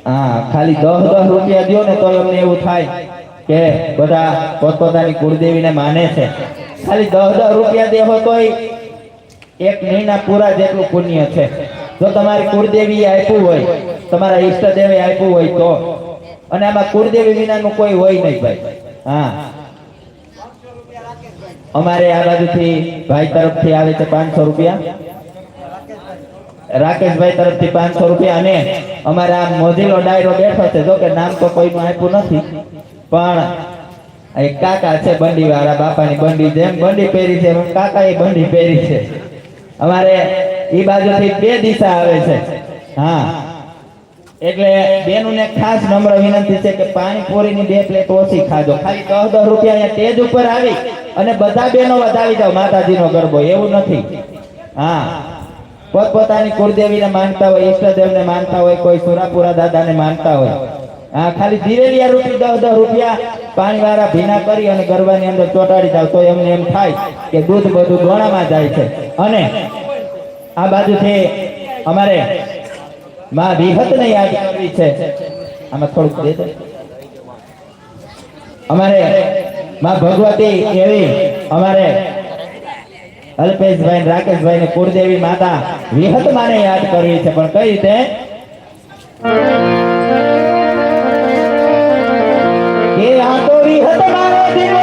હા, ખાલી 10 રૂપિયા દો ને તો એમને એવું થાય કે બધા પોતપોતાની કુળદેવીને માને છે. ખાલી 10 રૂપિયા દેહો તોય એક મહિના પૂરા જેટલું પુણ્ય છે. જો તમારી કુળદેવી આપ્યું હોય, તમારા ઈષ્ટદેવે આપ્યું હોય તો, અને આમાં કુળદેવી વિનાનું કોઈ હોય નહીં ભાઈ. હા, અમારે આ બાજુથી ભાઈ તરફથી આવે છે 500 રૂપિયા, રાકેશભાઈ તરફથી 500 રૂપિયા, અને અમારા મોજીલો ડાયરો બેઠો છે. જો કે નામ તો કોઈનું આપ્યું નથી, પણ એક કાકા છે બંડી વાળા, બાપાની બંડી જેમ બંડી પહેરી છે એમ કાકા એ બંડી પહેરી છે. અમારે એ બાજુથી 2 દિશા આવે છે. હા, એટલે બેનોને ખાસ નમ્ર વિનંતી છે કે પાણીપુરીની 2 પ્લેટ ઓછી ખાજો. ખાલી 10 રૂપિયા અહીંયા સ્ટેજ ઉપર આવી અને બધા બેનો વધાવી જાવ માતાજીનો ગરબો, એવું નથી. હા, પોતપોતાની કુળદેવીને માનતા હોય, ઈષ્ટદેવને માનતા હોય, કોઈ સુરાપુરા દાદાને માનતા હોય. હા, ખાલી ધીરેલિયા રૂપી 10 રૂપિયા પાણીવાળા ભીના કરી અને ગરબાની અંદર ચોટાડી જાવ તો એમને એમ થાય કે દૂધ બધું ગોણામાં જાય છે. અને આ બાજુથી અમારે માં વિહતને યાદ કરવી છે. આમાં થોડુંક દે દો. અમારે માં ભગવતી એવી અમારે અલ્પેશભાઈ રાકેશભાઈ ને કુળદેવી માતા વિહત માને યાદ કરવી છે. પણ કઈ રીતે? કે આ તો વિહત માનો દીવો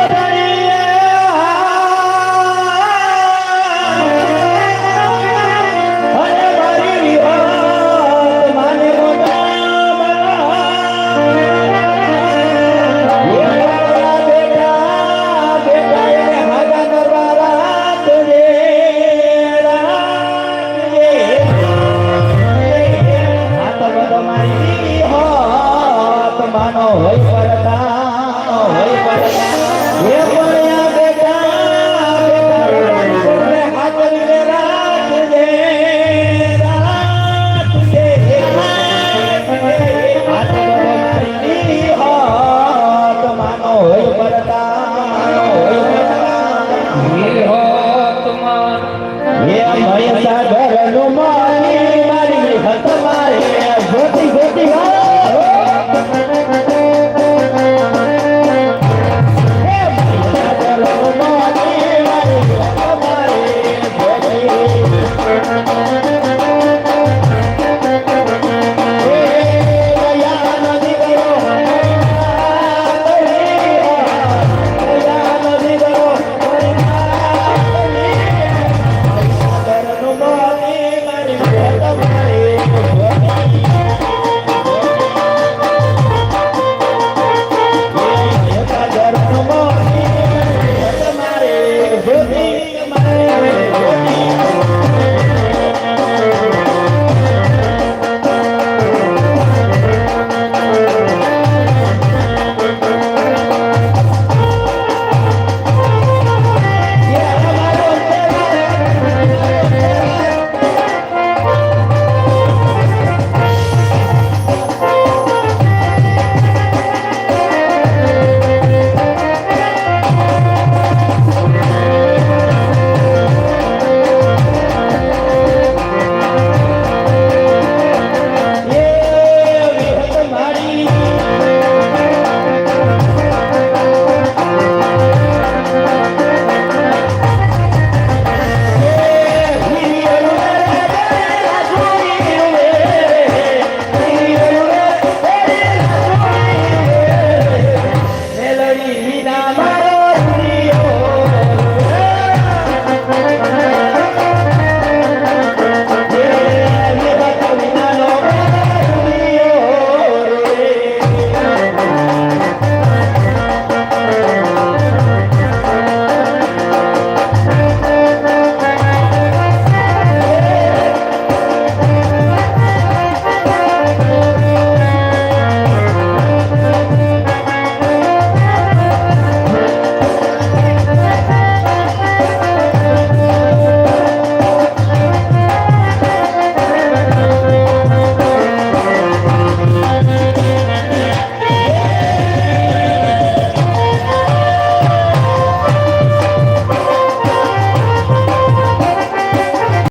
સાગર નું મારી મારી હત મારે ગોતી ગોતી